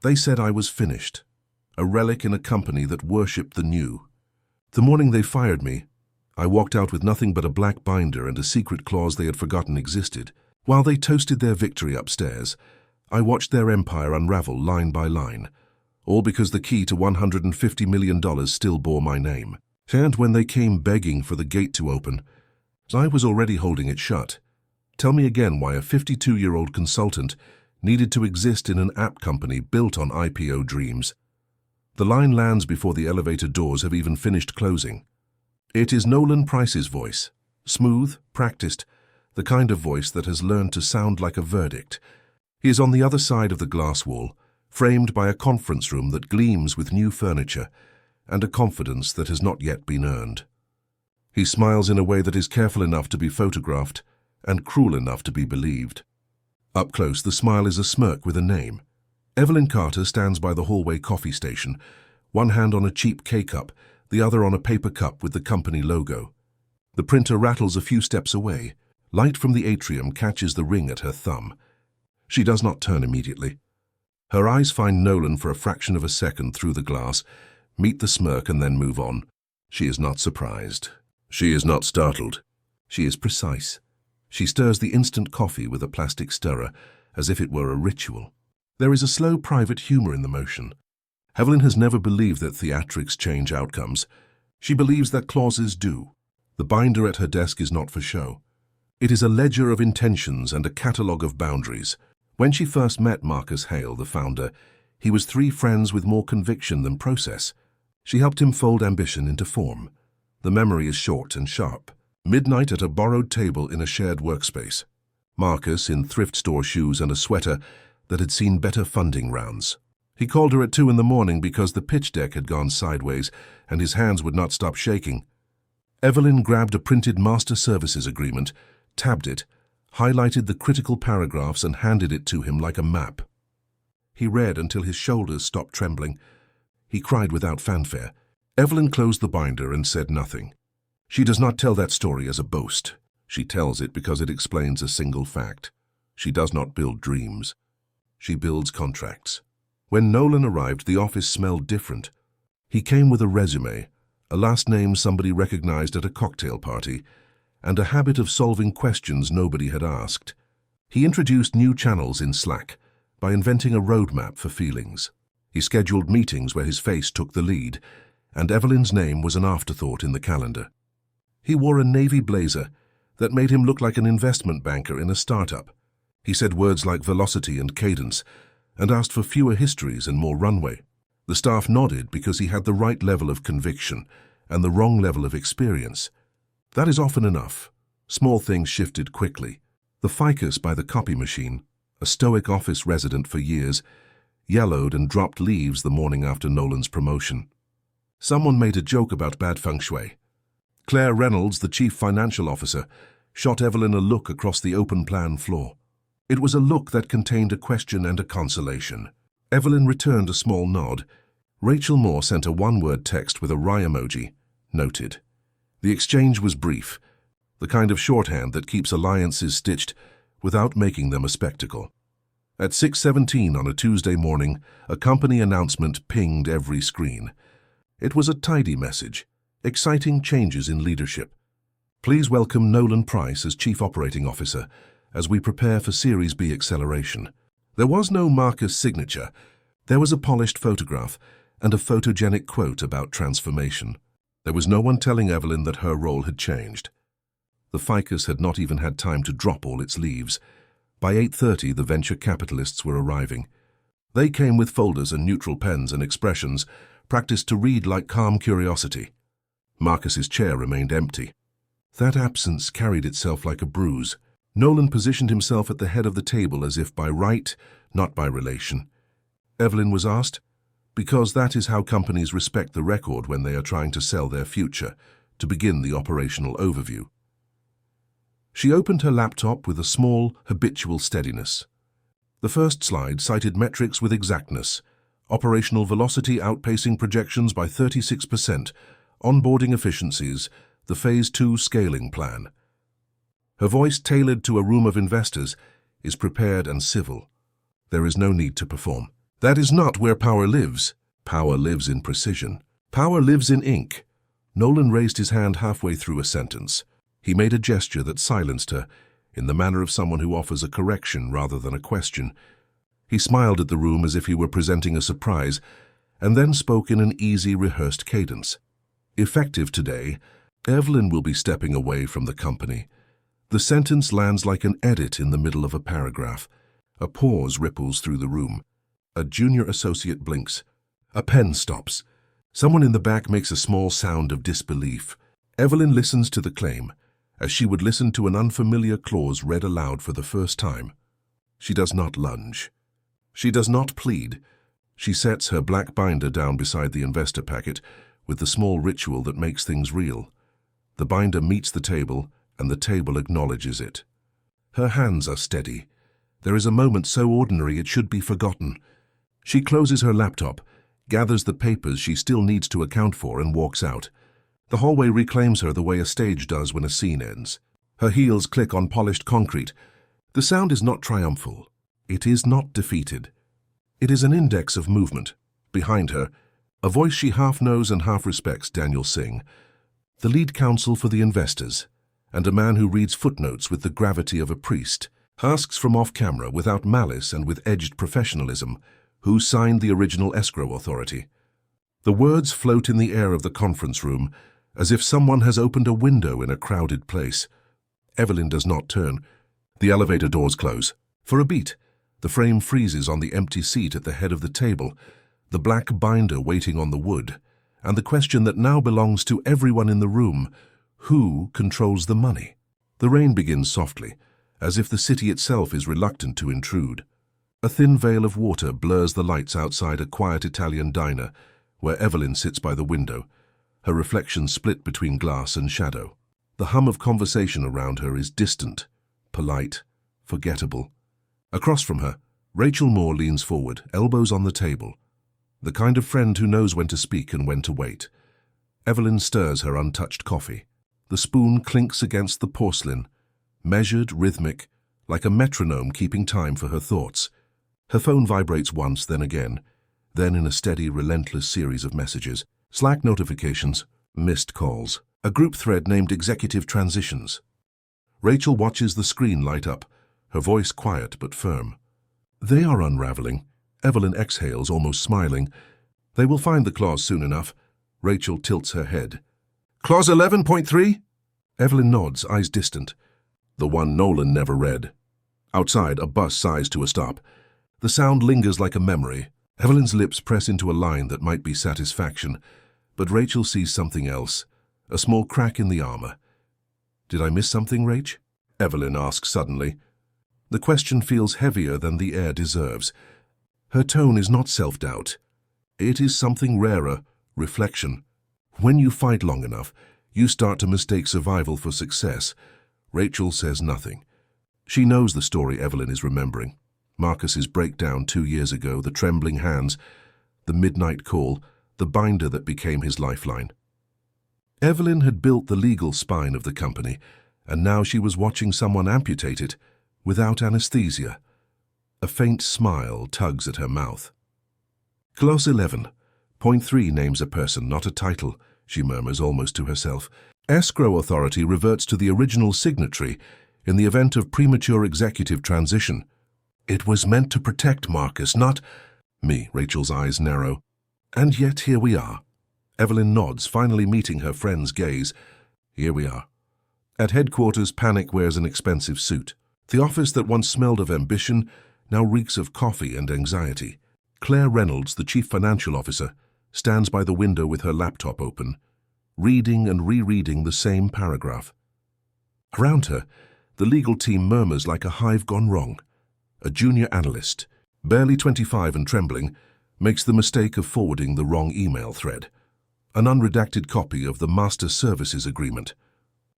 They said I was finished, a relic in a company that worshipped the new. The morning they fired me, I walked out with nothing but a black binder and a secret clause they had forgotten existed. While they toasted their victory upstairs, I watched their empire unravel line by line, all because the key to $150 million still bore my name. And when they came begging for the gate to open, I was already holding it shut. Tell me again why a 52-year-old consultant needed to exist in an app company built on IPO dreams. The line lands before the elevator doors have even finished closing. It is Nolan Price's voice, smooth, practiced, the kind of voice that has learned to sound like a verdict. He is on the other side of the glass wall, framed by a conference room that gleams with new furniture and a confidence that has not yet been earned. He smiles in a way that is careful enough to be photographed and cruel enough to be believed. Up close, the smile is a smirk with a name. Evelyn Carter stands by the hallway coffee station, one hand on a cheap K-cup, the other on a paper cup with the company logo. The printer rattles a few steps away. Light from the atrium catches the ring at her thumb. She does not turn immediately. Her eyes find Nolan for a fraction of a second through the glass, meet the smirk and then move on. She is not surprised. She is not startled. She is precise. She stirs the instant coffee with a plastic stirrer, as if it were a ritual. There is a slow private humor in the motion. Evelyn has never believed that theatrics change outcomes. She believes that clauses do. The binder at her desk is not for show. It is a ledger of intentions and a catalogue of boundaries. When she first met Marcus Hale, the founder, he was 3 friends with more conviction than process. She helped him fold ambition into form. The memory is short and sharp. Midnight at a borrowed table in a shared workspace. Marcus in thrift store shoes and a sweater that had seen better funding rounds. He called her at 2 in the morning because the pitch deck had gone sideways and his hands would not stop shaking. Evelyn grabbed a printed master services agreement, tabbed it, highlighted the critical paragraphs and handed it to him like a map. He read until his shoulders stopped trembling. He cried without fanfare. Evelyn closed the binder and said nothing. She does not tell that story as a boast. She tells it because it explains a single fact. She does not build dreams. She builds contracts. When Nolan arrived, the office smelled different. He came with a resume, a last name somebody recognized at a cocktail party, and a habit of solving questions nobody had asked. He introduced new channels in Slack by inventing a roadmap for feelings. He scheduled meetings where his face took the lead, and Evelyn's name was an afterthought in the calendar. He wore a navy blazer that made him look like an investment banker in a startup. He said words like velocity and cadence, and asked for fewer histories and more runway. The staff nodded because he had the right level of conviction and the wrong level of experience. That is often enough. Small things shifted quickly. The ficus by the copy machine, a stoic office resident for years, yellowed and dropped leaves the morning after Nolan's promotion. Someone made a joke about bad feng shui. Claire Reynolds, the chief financial officer, shot Evelyn a look across the open-plan floor. It was a look that contained a question and a consolation. Evelyn returned a small nod. Rachel Moore sent a one-word text with a wry emoji. Noted. The exchange was brief, the kind of shorthand that keeps alliances stitched without making them a spectacle. At 6:17 on a Tuesday morning, a company announcement pinged every screen. It was a tidy message, exciting changes in leadership. Please welcome Nolan Price as Chief Operating Officer as we prepare for Series B acceleration. There was no Marcus signature. There was a polished photograph and a photogenic quote about transformation. There was no one telling Evelyn that her role had changed. The ficus had not even had time to drop all its leaves. By 8:30, the venture capitalists were arriving. They came with folders and neutral pens and expressions, practiced to read like calm curiosity. Marcus's chair remained empty. That absence carried itself like a bruise. Nolan positioned himself at the head of the table as if by right, not by relation. Evelyn was asked, because that is how companies respect the record when they are trying to sell their future, to begin the operational overview. She opened her laptop with a small, habitual steadiness. The first slide cited metrics with exactness: operational velocity outpacing projections by 36%, onboarding efficiencies, the Phase 2 scaling plan. Her voice, tailored to a room of investors, is prepared and civil. There is no need to perform. That is not where power lives. Power lives in precision. Power lives in ink. Nolan raised his hand halfway through a sentence. He made a gesture that silenced her, in the manner of someone who offers a correction rather than a question. He smiled at the room as if he were presenting a surprise, and then spoke in an easy, rehearsed cadence. Effective today, Evelyn will be stepping away from the company. The sentence lands like an edit in the middle of a paragraph. A pause ripples through the room. A junior associate blinks. A pen stops. Someone in the back makes a small sound of disbelief. Evelyn listens to the claim, as she would listen to an unfamiliar clause read aloud for the first time. She does not lunge. She does not plead. She sets her black binder down beside the investor packet with the small ritual that makes things real. The binder meets the table, and the table acknowledges it. Her hands are steady. There is a moment so ordinary it should be forgotten. She closes her laptop, gathers the papers she still needs to account for, and walks out. The hallway reclaims her the way a stage does when a scene ends. Her heels click on polished concrete. The sound is not triumphal. It is not defeated. It is an index of movement. Behind her, a voice she half knows and half respects, Daniel Singh, the lead counsel for the investors, and a man who reads footnotes with the gravity of a priest, asks from off-camera, without malice and with edged professionalism, who signed the original escrow authority. The words float in the air of the conference room, as if someone has opened a window in a crowded place. Evelyn does not turn. The elevator doors close. For a beat, the frame freezes on the empty seat at the head of the table, the black binder waiting on the wood, and the question that now belongs to everyone in the room: who controls the money? The rain begins softly, as if the city itself is reluctant to intrude. A thin veil of water blurs the lights outside a quiet Italian diner, where Evelyn sits by the window, her reflection split between glass and shadow. The hum of conversation around her is distant, polite, forgettable. Across from her, Rachel Moore leans forward, elbows on the table, the kind of friend who knows when to speak and when to wait. Evelyn stirs her untouched coffee. The spoon clinks against the porcelain, measured, rhythmic, like a metronome keeping time for her thoughts. Her phone vibrates once, then again, then in a steady, relentless series of messages. Slack notifications, missed calls, a group thread named Executive Transitions. Rachel watches the screen light up, her voice quiet but firm. They are unraveling. Evelyn exhales, almost smiling. They will find the clause soon enough. Rachel tilts her head. Clause 11.3? Evelyn nods, eyes distant. The one Nolan never read. Outside, a bus sighs to a stop. The sound lingers like a memory. Evelyn's lips press into a line that might be satisfaction, but Rachel sees something else, a small crack in the armor. Did I miss something, Rach? Evelyn asks suddenly. The question feels heavier than the air deserves. Her tone is not self-doubt. It is something rarer, reflection. When you fight long enough, you start to mistake survival for success. Rachel says nothing. She knows the story Evelyn is remembering. Marcus's breakdown 2 years ago, the trembling hands, the midnight call, the binder that became his lifeline. Evelyn had built the legal spine of the company, and now she was watching someone amputate it, without anesthesia. A faint smile tugs at her mouth. Clause 11.3 names a person, not a title, she murmurs almost to herself. Escrow authority reverts to the original signatory in the event of premature executive transition. It was meant to protect Marcus, not me. Rachel's eyes narrow. And yet here we are. Evelyn nods, finally meeting her friend's gaze. Here we are. At headquarters, panic wears an expensive suit. The office that once smelled of ambition now reeks of coffee and anxiety. Claire Reynolds, the chief financial officer, stands by the window with her laptop open, reading and rereading the same paragraph. Around her, the legal team murmurs like a hive gone wrong. A junior analyst, barely 25 and trembling, makes the mistake of forwarding the wrong email thread. An unredacted copy of the Master Services Agreement.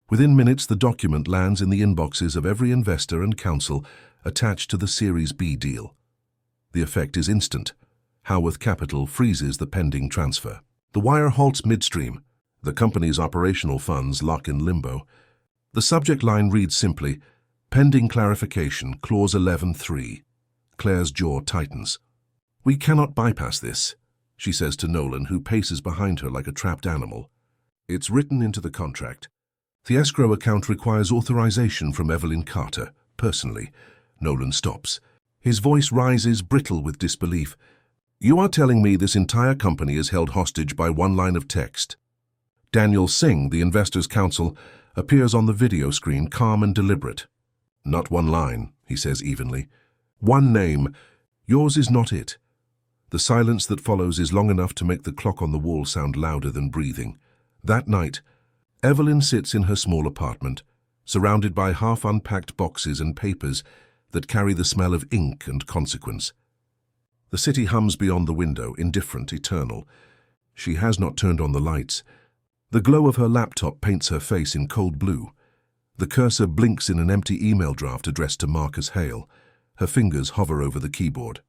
Within minutes, the document lands in the inboxes of every investor and counsel attached to the Series B deal. The effect is instant. Howarth Capital freezes the pending transfer. The wire halts midstream. The company's operational funds lock in limbo. The subject line reads simply, Pending clarification, clause 11.3. Claire's jaw tightens. "We cannot bypass this," she says to Nolan, who paces behind her like a trapped animal. "It's written into the contract. The escrow account requires authorization from Evelyn Carter, personally." Nolan stops. His voice rises, brittle with disbelief. "You are telling me this entire company is held hostage by one line of text?" Daniel Singh, the investors' counsel, appears on the video screen, calm and deliberate. "Not one line," he says evenly. "One name. Yours is not it." The silence that follows is long enough to make the clock on the wall sound louder than breathing. That night, Evelyn sits in her small apartment, surrounded by half-unpacked boxes and papers that carry the smell of ink and consequence. The city hums beyond the window, indifferent, eternal. She has not turned on the lights. The glow of her laptop paints her face in cold blue. The cursor blinks in an empty email draft addressed to Marcus Hale. Her fingers hover over the keyboard.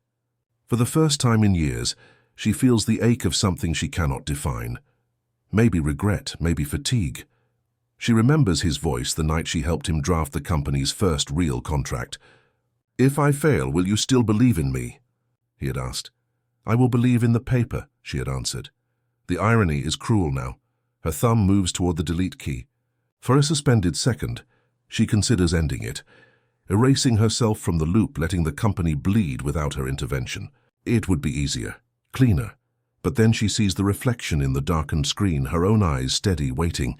For the first time in years, she feels the ache of something she cannot define. Maybe regret, maybe fatigue. She remembers his voice the night she helped him draft the company's first real contract. "If I fail, will you still believe in me?" he had asked. "I will believe in the paper," she had answered. The irony is cruel now. Her thumb moves toward the delete key. For a suspended second, she considers ending it, erasing herself from the loop, letting the company bleed without her intervention. It would be easier, cleaner. But then she sees the reflection in the darkened screen, her own eyes steady, waiting.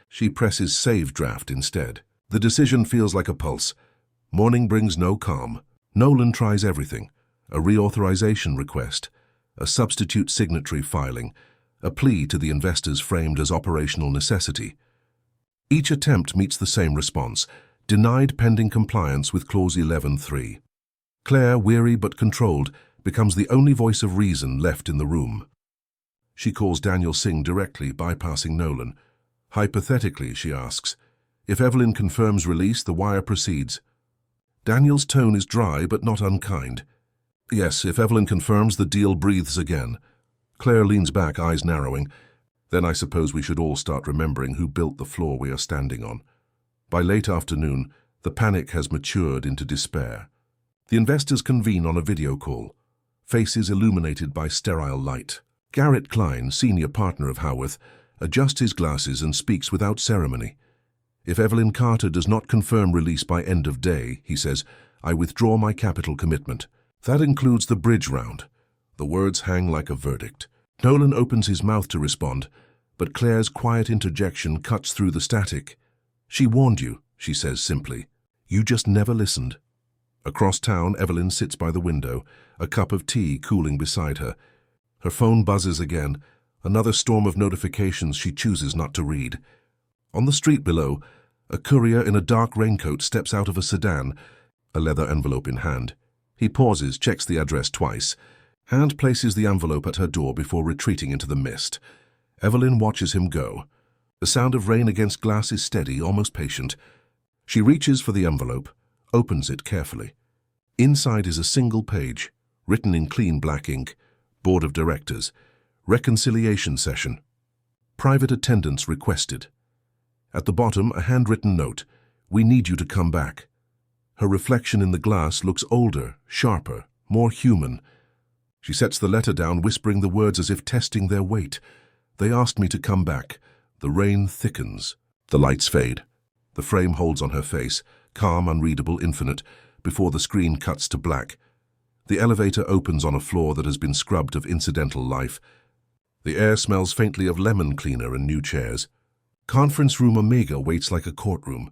She presses save draft instead. The decision feels like a pulse. Morning brings no calm. Nolan tries everything. A reauthorization request, a substitute signatory filing, a plea to the investors framed as operational necessity. Each attempt meets the same response: denied pending compliance with Clause 11.3. Claire, weary but controlled, becomes the only voice of reason left in the room. She calls Daniel Singh directly, bypassing Nolan. Hypothetically, she asks, if Evelyn confirms release, the wire proceeds. Daniel's tone is dry but not unkind. "Yes, if Evelyn confirms, the deal breathes again." Claire leans back, eyes narrowing. "Then I suppose we should all start remembering who built the floor we are standing on." By late afternoon, the panic has matured into despair. The investors convene on a video call, faces illuminated by sterile light. Garrett Klein, senior partner of Howarth, adjusts his glasses and speaks without ceremony. "If Evelyn Carter does not confirm release by end of day," he says, "I withdraw my capital commitment. That includes the bridge round." The words hang like a verdict. Nolan opens his mouth to respond, but Claire's quiet interjection cuts through the static. "She warned you," she says simply. "You just never listened." Across town, Evelyn sits by the window, a cup of tea cooling beside her. Her phone buzzes again, another storm of notifications she chooses not to read. On the street below, a courier in a dark raincoat steps out of a sedan, a leather envelope in hand. He pauses, checks the address twice, and places the envelope at her door before retreating into the mist. Evelyn watches him go. The sound of rain against glass is steady, almost patient. She reaches for the envelope, opens it carefully. Inside is a single page, written in clean black ink: Board of Directors, Reconciliation Session, Private Attendance Requested. At the bottom, a handwritten note: "We need you to come back." Her reflection in the glass looks older, sharper, more human. She sets the letter down, whispering the words as if testing their weight. "They asked me to come back." The rain thickens. The lights fade. The frame holds on her face, calm, unreadable, infinite, before the screen cuts to black. The elevator opens on a floor that has been scrubbed of incidental life. The air smells faintly of lemon cleaner and new chairs. Conference room Omega waits like a courtroom.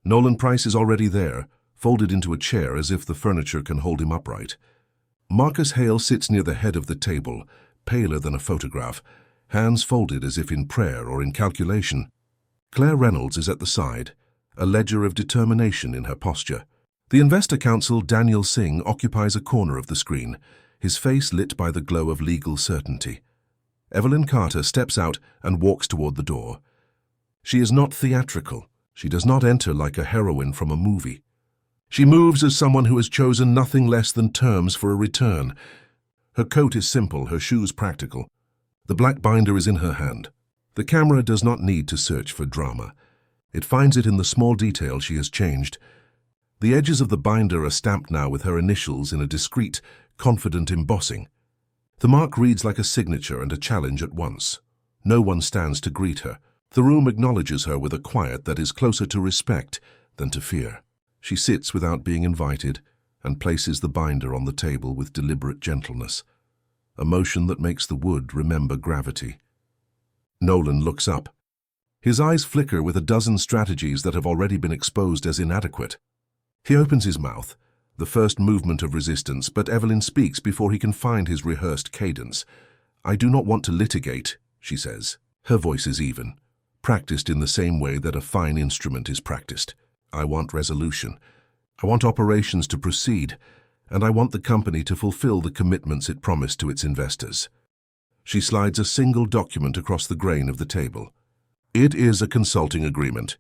Nolan Price is already there, folded into a chair as if the furniture can hold him upright. Marcus Hale sits near the head of the table, paler than a photograph, hands folded as if in prayer or in calculation. Claire Reynolds is at the side, a ledger of determination in her posture. The investor counsel, Daniel Singh, occupies a corner of the screen, his face lit by the glow of legal certainty. Evelyn Carter steps out and walks toward the door. She is not theatrical. She does not enter like a heroine from a movie. She moves as someone who has chosen nothing less than terms for a return. Her coat is simple, her shoes practical. The black binder is in her hand. The camera does not need to search for drama. It finds it in the small detail she has changed. The edges of the binder are stamped now with her initials in a discreet, confident embossing. The mark reads like a signature and a challenge at once. No one stands to greet her. The room acknowledges her with a quiet that is closer to respect than to fear. She sits without being invited and places the binder on the table with deliberate gentleness, a motion that makes the wood remember gravity. Nolan looks up. His eyes flicker with a dozen strategies that have already been exposed as inadequate. He opens his mouth, the first movement of resistance, but Evelyn speaks before he can find his rehearsed cadence. "I do not want to litigate," she says. Her voice is even, practiced in the same way that a fine instrument is practiced. "I want resolution. I want operations to proceed, and I want the company to fulfill the commitments it promised to its investors." She slides a single document across the grain of the table. It is a consulting agreement.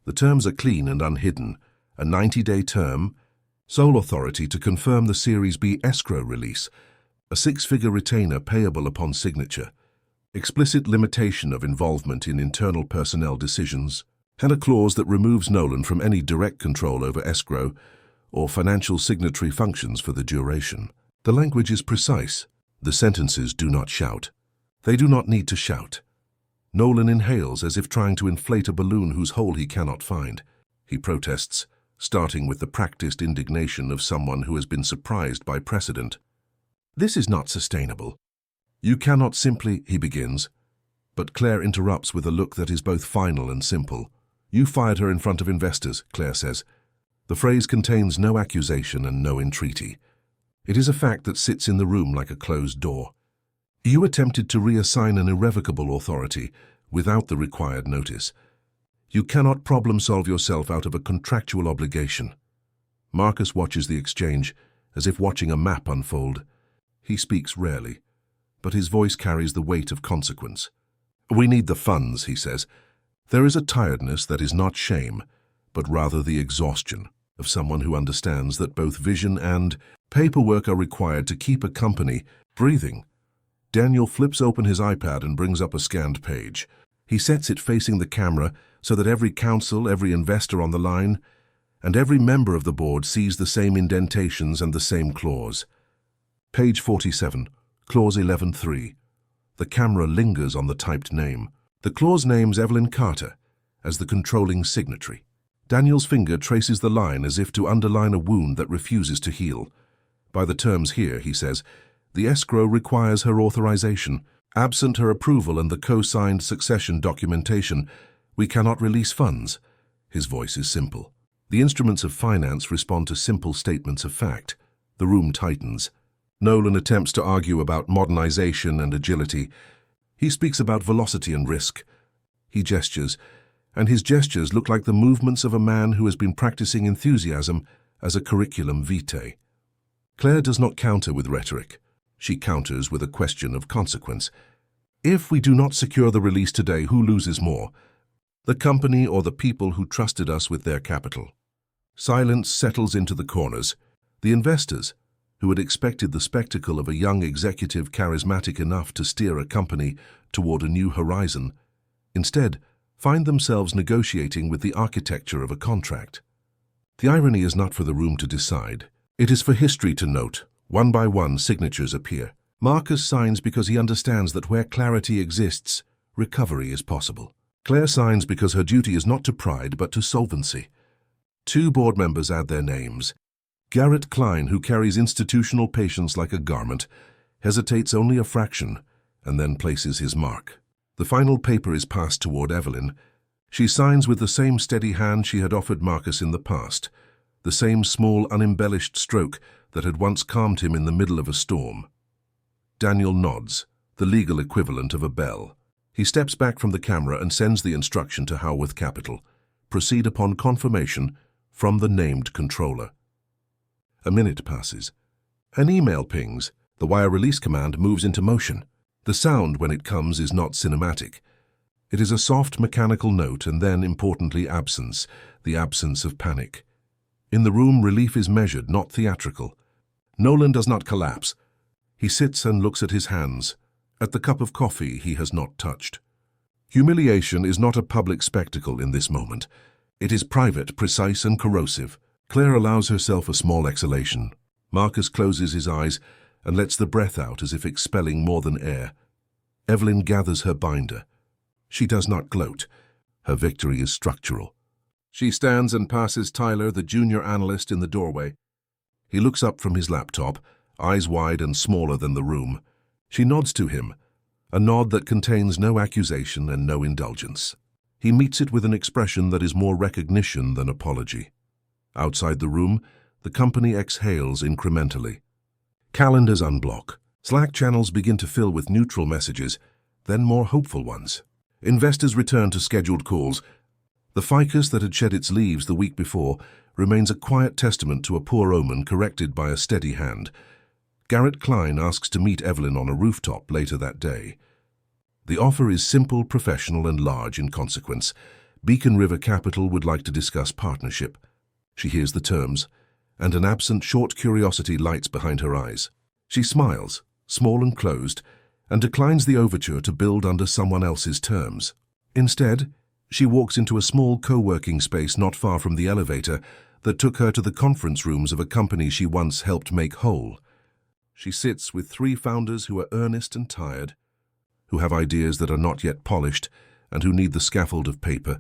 The terms are clean and unhidden. A 90-day term, sole authority to confirm the Series B escrow release, a 6-figure retainer payable upon signature, explicit limitation of involvement in internal personnel decisions, and a clause that removes Nolan from any direct control over escrow or financial signatory functions for the duration. The language is precise. The sentences do not shout. They do not need to shout. Nolan inhales as if trying to inflate a balloon whose hole he cannot find. He protests, starting with the practiced indignation of someone who has been surprised by precedent. "This is not sustainable. You cannot simply," he begins, but Claire interrupts with a look that is both final and simple. "You fired her in front of investors," Claire says. The phrase contains no accusation and no entreaty. It is a fact that sits in the room like a closed door. You attempted to reassign an irrevocable authority without the required notice. You cannot problem-solve yourself out of a contractual obligation. Marcus watches the exchange as if watching a map unfold. He speaks rarely, but his voice carries the weight of consequence. "We need the funds," he says. There is a tiredness that is not shame, but rather the exhaustion of someone who understands that both vision and paperwork are required to keep a company breathing. Daniel flips open his iPad and brings up a scanned page. He sets it facing the camera so that every counsel, every investor on the line, and every member of the board sees the same indentations and the same clause. Page 47, Clause 11.3. The camera lingers on the typed name. The clause names Evelyn Carter as the controlling signatory. Daniel's finger traces the line as if to underline a wound that refuses to heal. By the terms here, he says, the escrow requires her authorization. Absent her approval and the co-signed succession documentation, we cannot release funds. His voice is simple. The instruments of finance respond to simple statements of fact. The room tightens. Nolan attempts to argue about modernization and agility. He speaks about velocity and risk. He gestures, and his gestures look like the movements of a man who has been practicing enthusiasm as a curriculum vitae. Claire does not counter with rhetoric. She counters with a question of consequence. If we do not secure the release today, who loses more? The company or the people who trusted us with their capital? Silence settles into the corners. The investors, who had expected the spectacle of a young executive charismatic enough to steer a company toward a new horizon, instead find themselves negotiating with the architecture of a contract. The irony is not for the room to decide. It is for history to note. One by one, signatures appear. Marcus signs because he understands that where clarity exists, recovery is possible. Claire signs because her duty is not to pride but to solvency. 2 board members add their names. Garrett Klein, who carries institutional patience like a garment, hesitates only a fraction and then places his mark. The final paper is passed toward Evelyn. She signs with the same steady hand she had offered Marcus in the past, the same small, unembellished stroke that had once calmed him in the middle of a storm. Daniel nods, the legal equivalent of a bell. He steps back from the camera and sends the instruction to Howarth Capital. Proceed upon confirmation from the named controller. A minute passes. An email pings. The wire release command moves into motion. The sound, when it comes, is not cinematic. It is a soft mechanical note and then, importantly, absence, the absence of panic. In the room, relief is measured, not theatrical. Nolan does not collapse. He sits and looks at his hands, at the cup of coffee he has not touched. Humiliation is not a public spectacle in this moment. It is private, precise, and corrosive. Claire allows herself a small exhalation. Marcus closes his eyes and lets the breath out as if expelling more than air. Evelyn gathers her binder. She does not gloat. Her victory is structural. She stands and passes Tyler, the junior analyst, in the doorway. He looks up from his laptop, eyes wide and smaller than the room. She nods to him, a nod that contains no accusation and no indulgence. He meets it with an expression that is more recognition than apology. Outside the room, the company exhales incrementally. Calendars unblock. Slack channels begin to fill with neutral messages, then more hopeful ones. Investors return to scheduled calls. The ficus that had shed its leaves the week before remains a quiet testament to a poor omen corrected by a steady hand. Garrett Klein asks to meet Evelyn on a rooftop later that day. The offer is simple, professional, and large in consequence. Beacon River Capital would like to discuss partnership. She hears the terms, and an absent, short curiosity lights behind her eyes. She smiles, small and closed, and declines the overture to build under someone else's terms. Instead, she walks into a small co-working space not far from the elevator that took her to the conference rooms of a company she once helped make whole. She sits with 3 founders who are earnest and tired, who have ideas that are not yet polished, and who need the scaffold of paper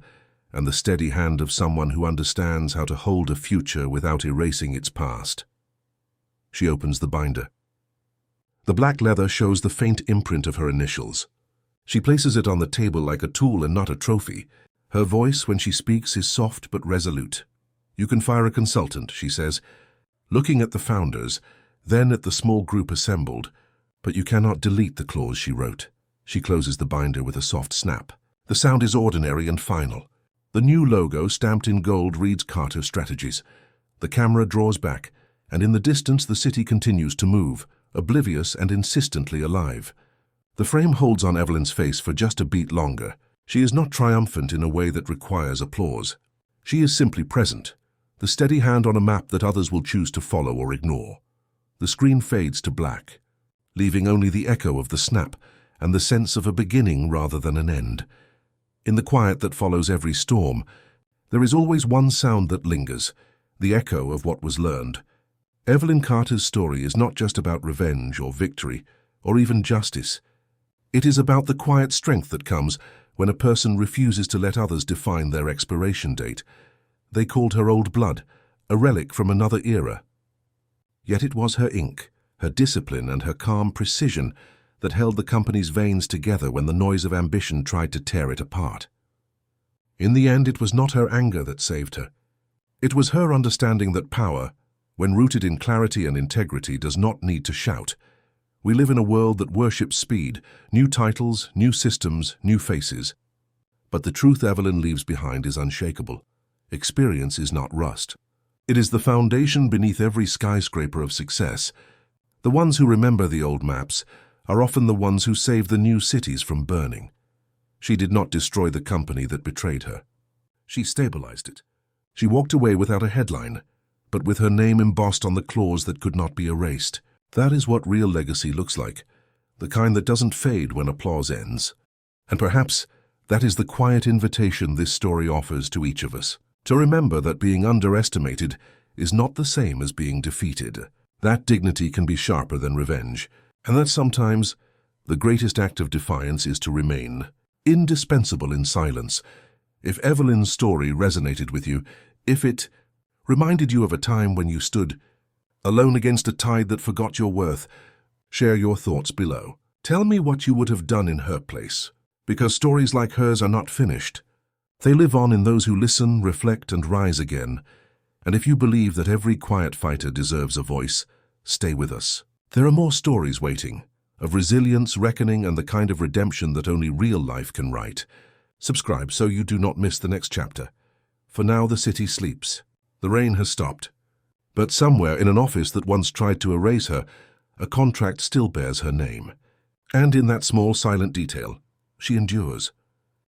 and the steady hand of someone who understands how to hold a future without erasing its past. She opens the binder. The black leather shows the faint imprint of her initials. She places it on the table like a tool and not a trophy. Her voice, when she speaks, is soft but resolute. "You can fire a consultant," she says, looking at the founders, then at the small group assembled, "but you cannot delete the clause she wrote." She closes the binder with a soft snap. The sound is ordinary and final. The new logo, stamped in gold, reads Carter Strategies. The camera draws back, and in the distance the city continues to move, oblivious and insistently alive. The frame holds on Evelyn's face for just a beat longer. She is not triumphant in a way that requires applause. She is simply present, the steady hand on a map that others will choose to follow or ignore. The screen fades to black, leaving only the echo of the snap and the sense of a beginning rather than an end. In the quiet that follows every storm, there is always one sound that lingers, the echo of what was learned. Evelyn Carter's story is not just about revenge or victory, or even justice. It is about the quiet strength that comes when a person refuses to let others define their expiration date. They called her old blood, a relic from another era. Yet it was her ink, her discipline, and her calm precision that held the company's veins together when the noise of ambition tried to tear it apart. In the end, it was not her anger that saved her. It was her understanding that power, when rooted in clarity and integrity, does not need to shout. We live in a world that worships speed, new titles, new systems, new faces. But the truth Evelyn leaves behind is unshakable. Experience is not rust. It is the foundation beneath every skyscraper of success. The ones who remember the old maps are often the ones who save the new cities from burning. She did not destroy the company that betrayed her. She stabilized it. She walked away without a headline, but with her name embossed on the clause that could not be erased. That is what real legacy looks like, the kind that doesn't fade when applause ends. And perhaps that is the quiet invitation this story offers to each of us, to remember that being underestimated is not the same as being defeated. That dignity can be sharper than revenge, and that sometimes the greatest act of defiance is to remain indispensable in silence. If Evelyn's story resonated with you, if it reminded you of a time when you stood alone against a tide that forgot your worth, share your thoughts below. Tell me what you would have done in her place, because stories like hers are not finished. They live on in those who listen, reflect, and rise again. And if you believe that every quiet fighter deserves a voice, stay with us. There are more stories waiting, of resilience, reckoning, and the kind of redemption that only real life can write. Subscribe so you do not miss the next chapter. For now, the city sleeps. The rain has stopped. But somewhere in an office that once tried to erase her, a contract still bears her name. And in that small, silent detail, she endures.